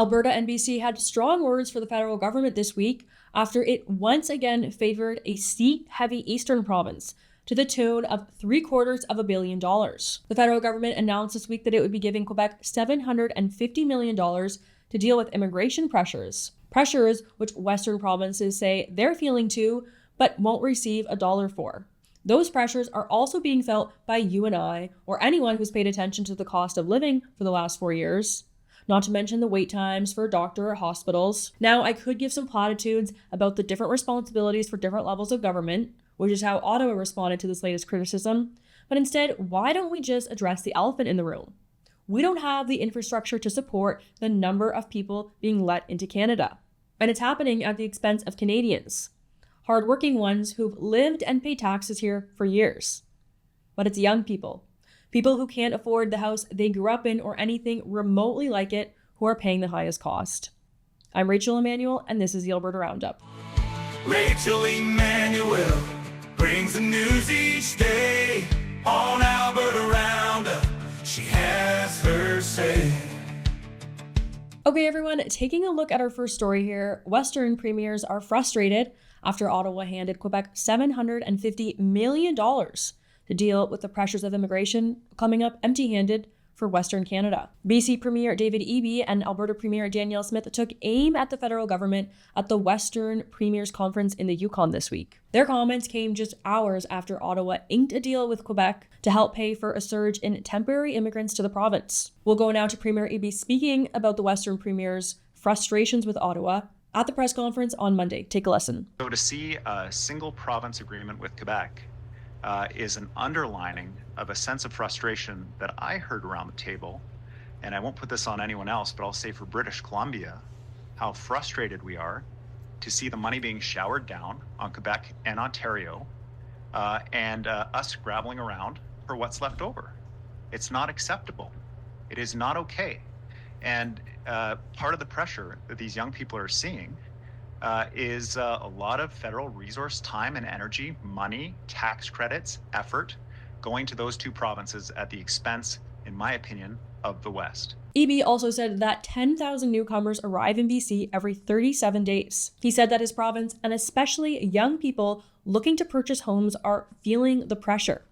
Alberta and BC had strong words for the federal government this week after it once again favored a seat-heavy eastern province to the tune of $750 million. The federal government announced this week that it would be giving Quebec $750 million to deal with immigration pressures which Western provinces say they're feeling too, but won't receive a dollar for. Those pressures are also being felt by you and I, or anyone who's paid attention to the cost of living for the last 4 years. Not to mention the wait times for a doctor or hospitals. Now, I could give some platitudes about the different responsibilities for different levels of government, which is how Ottawa responded to this latest criticism. But instead, why don't we just address the elephant in the room? We don't have the infrastructure to support the number of people being let into Canada. And it's happening at the expense of Canadians, hardworking ones who've lived and paid taxes here for years. But it's young people who can't afford the house they grew up in or anything remotely like it, who are paying the highest cost. I'm Rachel Emmanuel, and this is the Alberta Roundup. Rachel Emmanuel brings the news each day on Alberta Roundup. She has her say. Okay, everyone, taking a look at our first story here, Western premiers are frustrated after Ottawa handed Quebec $750 million to deal with the pressures of immigration, coming up empty-handed for Western Canada. BC Premier David Eby and Alberta Premier Danielle Smith took aim at the federal government at the Western Premiers Conference in the Yukon this week. Their comments came just hours after Ottawa inked a deal with Quebec to help pay for a surge in temporary immigrants to the province. We'll go now to Premier Eby speaking about the Western Premiers' frustrations with Ottawa at the press conference on Monday. Take a listen. So to see a single province agreement with Quebec is an underlining of a sense of frustration that I heard around the table. And I won't put this on anyone else, but I'll say for British Columbia, how frustrated we are to see the money being showered down on Quebec and Ontario, and us scrabbling around for what's left over. It's not acceptable. It is not okay. And part of the pressure that these young people are seeing is a lot of federal resource, time and energy, money, tax credits, effort going to those two provinces at the expense, in my opinion, of the West. Eby also said that 10,000 newcomers arrive in BC every 37 days. He said that his province, and especially young people looking to purchase homes, are feeling the pressure.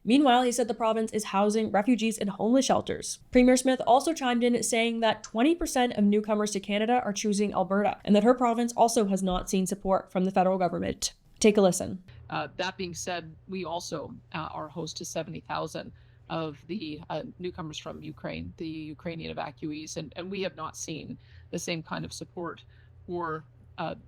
Meanwhile, he said the province is housing refugees in homeless shelters. Premier Smith also chimed in saying that 20% of newcomers to Canada are choosing Alberta, and that her province also has not seen support from the federal government. Take a listen. That being said, we also are host to 70,000 of the newcomers from Ukraine, the Ukrainian evacuees, and we have not seen the same kind of support for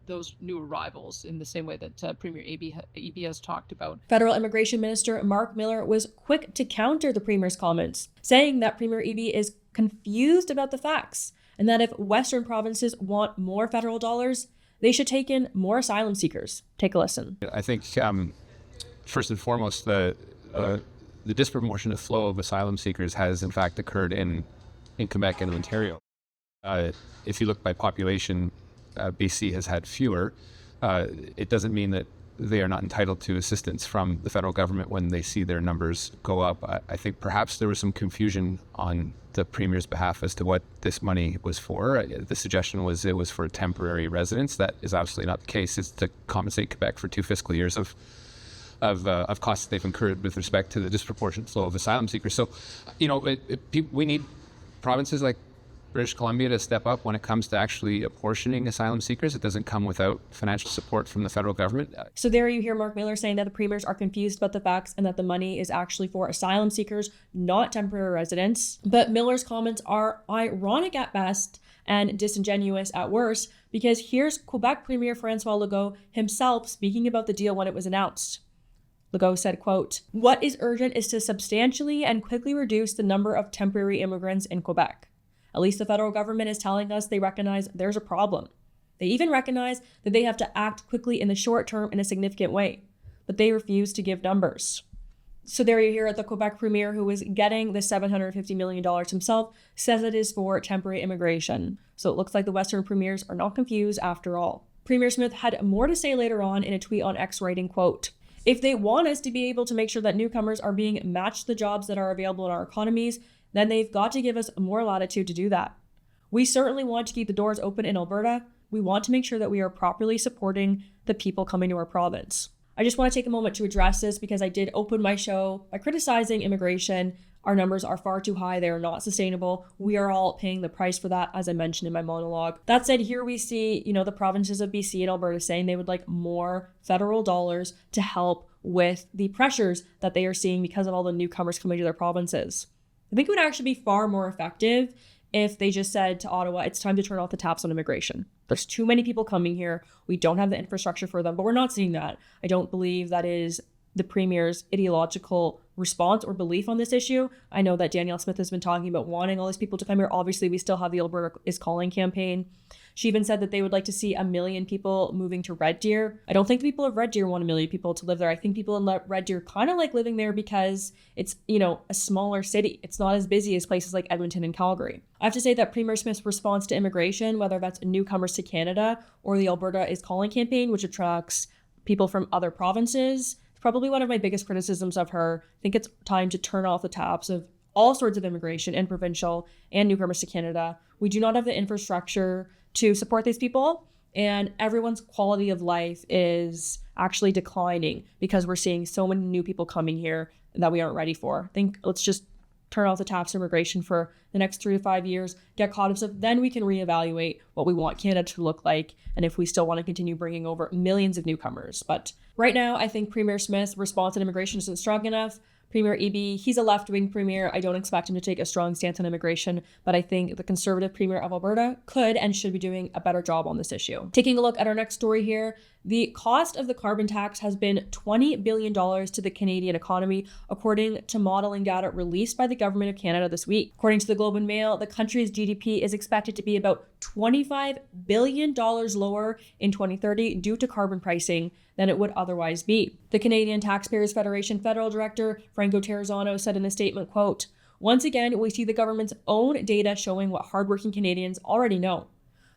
those new arrivals in the same way that Premier Eby has talked about. Federal Immigration Minister Mark Miller was quick to counter the Premier's comments, saying that Premier Eby is confused about the facts and that if Western provinces want more federal dollars, they should take in more asylum seekers. Take a listen. I think first and foremost, the disproportionate flow of asylum seekers has in fact occurred in Quebec and Ontario. If you look by population, BC has had fewer. It doesn't mean that they are not entitled to assistance from the federal government when they see their numbers go up. I think perhaps there was some confusion on the Premier's behalf as to what this money was for. The suggestion was it was for temporary residents. That is absolutely not the case. It's to compensate Quebec for 2 fiscal years of costs they've incurred with respect to the disproportionate flow of asylum seekers. So, we need provinces like British Columbia to step up when it comes to actually apportioning asylum seekers. It doesn't come without financial support from the federal government. So there you hear Mark Miller saying that the premiers are confused about the facts and that the money is actually for asylum seekers, not temporary residents. But Miller's comments are ironic at best and disingenuous at worst, because here's Quebec Premier François Legault himself speaking about the deal when it was announced. Legault said, quote, "What is urgent is to substantially and quickly reduce the number of temporary immigrants in Quebec. At least the federal government is telling us they recognize there's a problem. They even recognize that they have to act quickly in the short term in a significant way, but they refuse to give numbers." So there you hear it, the Quebec Premier, who is getting the $750 million himself, says it is for temporary immigration. So it looks like the Western Premiers are not confused after all. Premier Smith had more to say later on in a tweet on X, writing, quote, "If they want us to be able to make sure that newcomers are being matched to the jobs that are available in our economies, then they've got to give us more latitude to do that. We certainly want to keep the doors open in Alberta. We want to make sure that we are properly supporting the people coming to our province. I just want to take a moment to address this because I did open my show by criticizing immigration. Our numbers are far too high. They are not sustainable. We are all paying the price for that, as I mentioned in my monologue. That said, here we see, the provinces of BC and Alberta saying they would like more federal dollars to help with the pressures that they are seeing because of all the newcomers coming to their provinces. I think it would actually be far more effective if they just said to Ottawa, it's time to turn off the taps on immigration. There's too many people coming here. We don't have the infrastructure for them, but we're not seeing that. I don't believe that is the Premier's ideological response or belief on this issue. I know that Danielle Smith has been talking about wanting all these people to come here. Obviously, we still have the Alberta is Calling campaign. She even said that they would like to see 1 million people moving to Red Deer. I don't think the people of Red Deer want 1 million people to live there. I think people in Red Deer kind of like living there because it's, a smaller city. It's not as busy as places like Edmonton and Calgary. I have to say that Premier Smith's response to immigration, whether that's newcomers to Canada or the Alberta is Calling campaign, which attracts people from other provinces, probably one of my biggest criticisms of her. I think it's time to turn off the taps of all sorts of immigration and provincial and newcomers to Canada. We do not have the infrastructure to support these people, and everyone's quality of life is actually declining because we're seeing so many new people coming here that we aren't ready for. I think let's just turn off the taps of immigration for the next 3 to 5 years, get caught up stuff, then we can reevaluate what we want Canada to look like and if we still want to continue bringing over millions of newcomers. But right now, I think Premier Smith's response on immigration isn't strong enough. Premier Eby, he's a left-wing premier. I don't expect him to take a strong stance on immigration, but I think the Conservative Premier of Alberta could and should be doing a better job on this issue. Taking a look at our next story here, the cost of the carbon tax has been $20 billion to the Canadian economy, according to modeling data released by the Government of Canada this week. According to the Globe and Mail, the country's GDP is expected to be about $25 billion lower in 2030 due to carbon pricing than it would otherwise be. The Canadian Taxpayers Federation Federal Director, Franco Terrazzano, said in a statement, quote, "Once again, we see the government's own data showing what hardworking Canadians already know.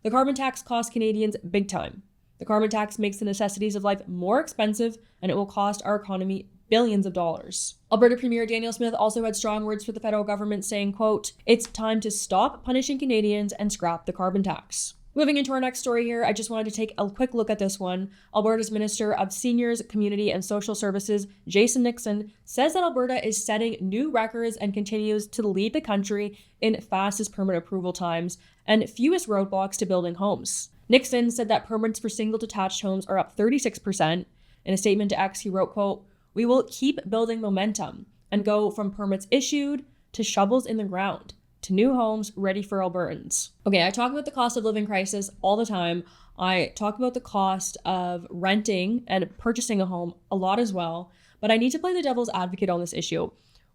The carbon tax costs Canadians big time. The carbon tax makes the necessities of life more expensive, and it will cost our economy billions of dollars." Alberta Premier Danielle Smith also had strong words for the federal government, saying, quote, "It's time to stop punishing Canadians and scrap the carbon tax." Moving into our next story here, I just wanted to take a quick look at this one. Alberta's Minister of Seniors, Community and Social Services, Jason Nixon, says that Alberta is setting new records and continues to lead the country in fastest permit approval times and fewest roadblocks to building homes. Nixon said that permits for single detached homes are up 36%. In a statement to X, he wrote, quote, "We will keep building momentum and go from permits issued to shovels in the ground to new homes ready for Albertans." Okay, I talk about the cost of living crisis all the time. I talk about the cost of renting and purchasing a home a lot as well, but I need to play the devil's advocate on this issue.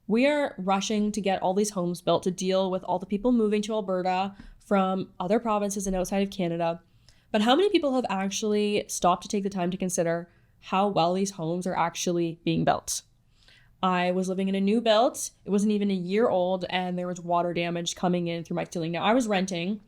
We are rushing to get all these homes built to deal with all the people moving to Alberta from other provinces and outside of Canada. But how many people have actually stopped to take the time to consider how well these homes are actually being built? I was living in a new build. It wasn't even a year old, and there was water damage coming in through my ceiling. Now, I was renting.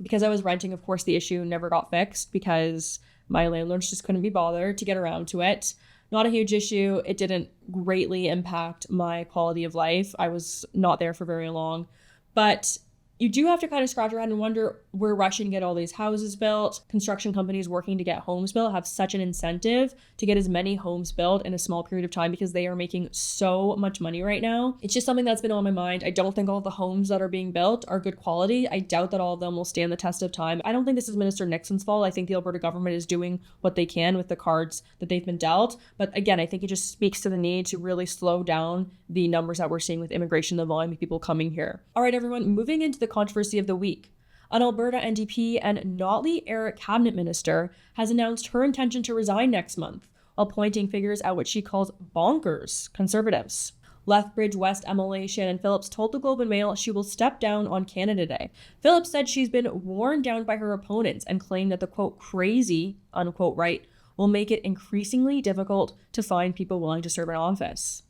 Because I was renting, of course, the issue never got fixed because my landlords just couldn't be bothered to get around to it. Not a huge issue. It didn't greatly impact my quality of life. I was not there for very long. But you do have to kind of scratch around and wonder, we're rushing to get all these houses built. Construction companies working to get homes built have such an incentive to get as many homes built in a small period of time because they are making so much money right now. It's just something that's been on my mind. I don't think all the homes that are being built are good quality. I doubt that all of them will stand the test of time. I don't think this is Minister Nixon's fault. I think the Alberta government is doing what they can with the cards that they've been dealt. But again, I think it just speaks to the need to really slow down the numbers that we're seeing with immigration, the volume of people coming here. All right, everyone, moving into the controversy of the week. An Alberta NDP and Notley era cabinet minister has announced her intention to resign next month while pointing fingers at what she calls bonkers conservatives. Lethbridge West MLA Shannon Phillips told the Globe and Mail she will step down on Canada Day. Phillips said she's been worn down by her opponents and claimed that the quote crazy unquote right will make it increasingly difficult to find people willing to serve in office.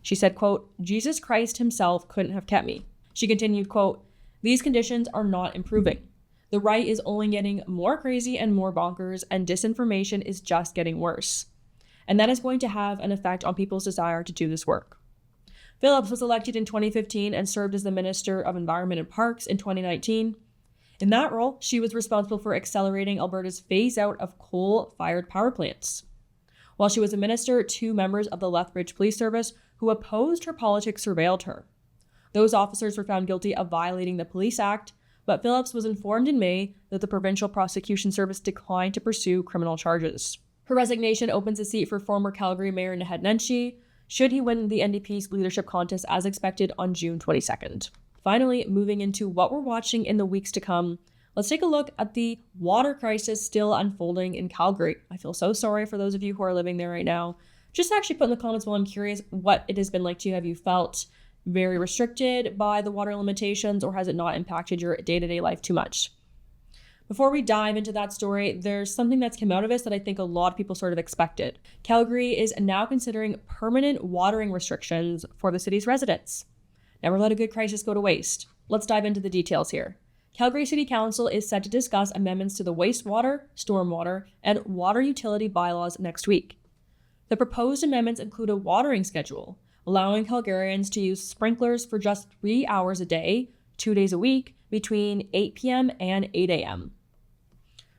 She said, quote, "Jesus Christ himself couldn't have kept me." She continued, quote, "These conditions are not improving. The right is only getting more crazy and more bonkers, and disinformation is just getting worse. And that is going to have an effect on people's desire to do this work." Phillips was elected in 2015 and served as the Minister of Environment and Parks in 2019. In that role, she was responsible for accelerating Alberta's phase out of coal-fired power plants. While she was a minister, 2 members of the Lethbridge Police Service who opposed her politics surveilled her. Those officers were found guilty of violating the Police Act, but Phillips was informed in May that the Provincial Prosecution Service declined to pursue criminal charges. Her resignation opens a seat for former Calgary Mayor Naheed Nenshi, should he win the NDP's leadership contest as expected on June 22nd. Finally, moving into what we're watching in the weeks to come, let's take a look at the water crisis still unfolding in Calgary. I feel so sorry for those of you who are living there right now. Just actually put in the comments while I'm curious what it has been like to you. Have you felt very restricted by the water limitations, or has it not impacted your day-to-day life too much? Before we dive into that story, there's something that's come out of this that I think a lot of people sort of expected. Calgary is now considering permanent watering restrictions for the city's residents. Never let a good crisis go to waste. Let's dive into the details here. Calgary City Council is set to discuss amendments to the wastewater, stormwater, and water utility bylaws next week. The proposed amendments include a watering schedule, allowing Calgarians to use sprinklers for just 3 hours a day, 2 days a week, between 8 p.m. and 8 a.m.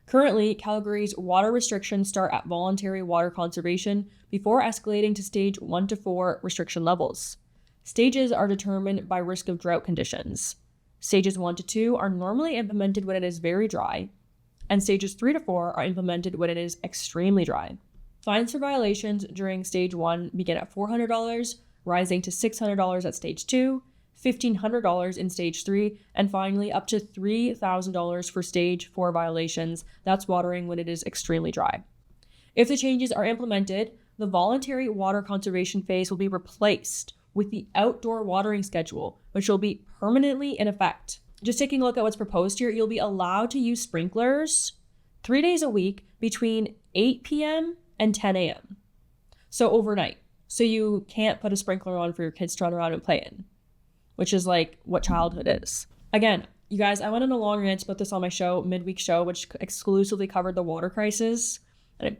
Currently, Calgary's water restrictions start at voluntary water conservation before escalating to stage 1 to 4 restriction levels. Stages are determined by risk of drought conditions. Stages 1 to 2 are normally implemented when it is very dry, and stages 3 to 4 are implemented when it is extremely dry. Fines for violations during stage 1 begin at $400, rising to $600 at stage 2, $1,500 in stage 3, and finally up to $3,000 for stage 4 violations. That's watering when it is extremely dry. If the changes are implemented, the voluntary water conservation phase will be replaced with the outdoor watering schedule, which will be permanently in effect. Just taking a look at what's proposed here, you'll be allowed to use sprinklers 3 days a week between 8 p.m. and 10 a.m. So overnight. So you can't put a sprinkler on for your kids to run around and play in, which is like what childhood is. Again, you guys, I went on a long rant about this on my show, midweek show, which exclusively covered the water crisis,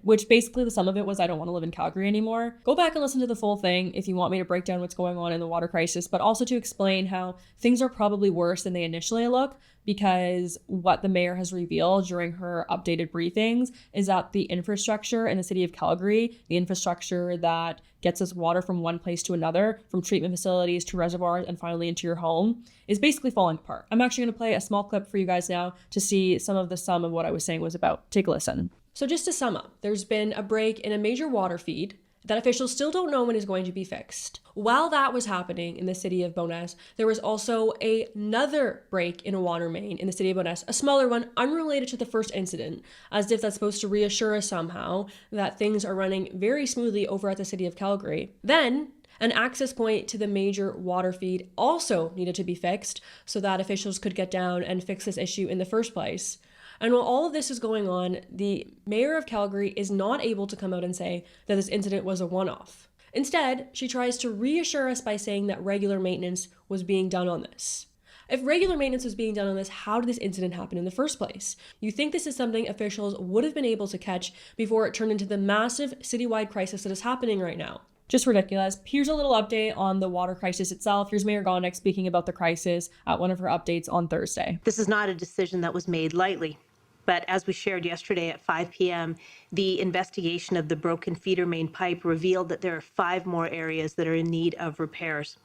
which basically the sum of it was I don't want to live in Calgary anymore. Go back and listen to the full thing if you want me to break down what's going on in the water crisis, but also to explain how things are probably worse than they initially look, because what the mayor has revealed during her updated briefings is that the infrastructure in the city of Calgary, the infrastructure that gets us water from one place to another, from treatment facilities to reservoirs and finally into your home, is basically falling apart. I'm actually going to play a small clip for you guys now to see some of the sum of what I was saying was about. Take a listen. So just to sum up, there's been a break in a major water feed that officials still don't know when is going to be fixed. While that was happening in the city of Bowness, there was also another break in a water main in the city of Bowness, a smaller one unrelated to the first incident, as if that's supposed to reassure us somehow that things are running very smoothly over at the city of Calgary. Then, an access point to the major water feed also needed to be fixed so that officials could get down and fix this issue in the first place. And while all of this is going on, the mayor of Calgary is not able to come out and say that this incident was a one-off. Instead, she tries to reassure us by saying that regular maintenance was being done on this. If regular maintenance was being done on this, how did this incident happen in the first place? You think this is something officials would have been able to catch before it turned into the massive citywide crisis that is happening right now. Just ridiculous. Here's a little update on the water crisis itself. Here's Mayor Gondek speaking about the crisis at one of her updates on Thursday. This is not a decision that was made lightly. But as we shared yesterday at 5 p.m., the investigation of the broken feeder main pipe revealed that there are 5 more areas that are in need of repairs.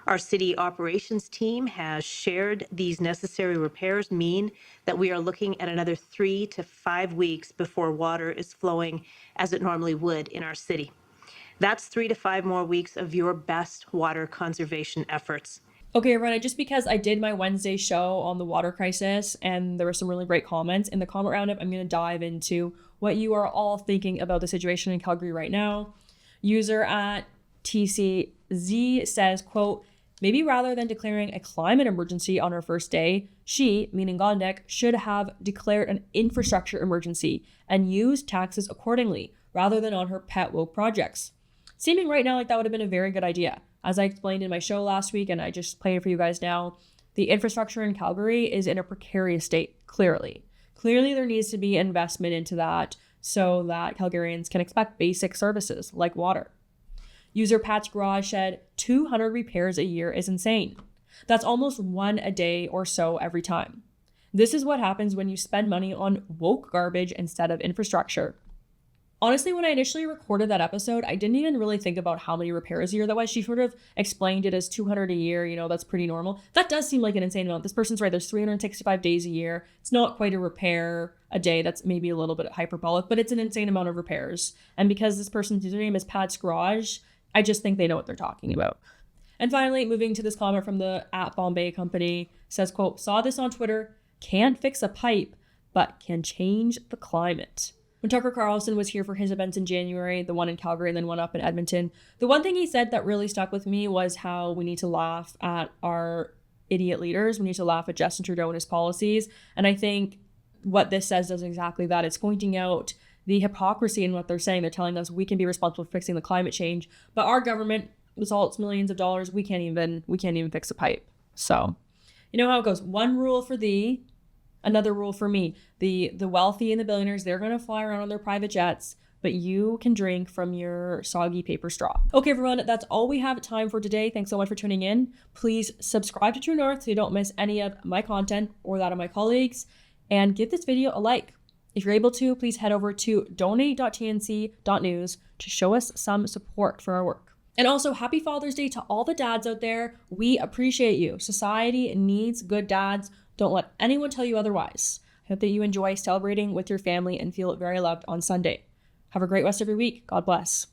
Our city operations team has shared these necessary repairs mean that we are looking at another 3 to 5 weeks before water is flowing as it normally would in our city. That's 3 to 5 more weeks of your best water conservation efforts. Okay, everyone, just because I did my Wednesday show on the water crisis and there were some really great comments in the comment roundup, I'm going to dive into what you are all thinking about the situation in Calgary right now. User at TCZ says, quote, maybe rather than declaring a climate emergency on her first day, she, meaning Gondek, should have declared an infrastructure emergency and used taxes accordingly rather than on her pet woke projects. Seeming right now like that would have been a very good idea. As I explained in my show last week, and I just play it for you guys now, the infrastructure in Calgary is in a precarious state, clearly. Clearly, there needs to be investment into that so that Calgarians can expect basic services like water. User Pat's Garage said 200 repairs a year is insane. That's almost 1 a day or so every time. This is what happens when you spend money on woke garbage instead of infrastructure. Honestly, when I initially recorded that episode, I didn't even really think about how many repairs a year that was. She sort of explained it as 200 a year, that's pretty normal. That does seem like an insane amount. This person's right, there's 365 days a year. It's not quite a repair a day. That's maybe a little bit hyperbolic, but it's an insane amount of repairs. And because this person's username is Pat's Garage, I just think they know what they're talking about. And finally, moving to this comment from the @Bombay company, says, quote, saw this on Twitter, can't fix a pipe, but can change the climate. When Tucker Carlson was here for his events in January, the one in Calgary and then one up in Edmonton, the one thing he said that really stuck with me was how we need to laugh at our idiot leaders. We need to laugh at Justin Trudeau and his policies. And I think what this says does exactly that. It's pointing out the hypocrisy in what they're saying. They're telling us we can be responsible for fixing the climate change, but our government, with all its millions of dollars, we can't even fix a pipe. So, you know how it goes. One rule for thee, another rule for me. The wealthy and the billionaires, they're going to fly around on their private jets, but you can drink from your soggy paper straw. Okay, everyone, that's all we have time for today. Thanks so much for tuning in. Please subscribe to True North so you don't miss any of my content or that of my colleagues, and give this video a like. If you're able to, please head over to donate.tnc.news to show us some support for our work. And also, happy Father's Day to all the dads out there. We appreciate you. Society needs good dads. Don't let anyone tell you otherwise. I hope that you enjoy celebrating with your family and feel very loved on Sunday. Have a great rest of your week. God bless.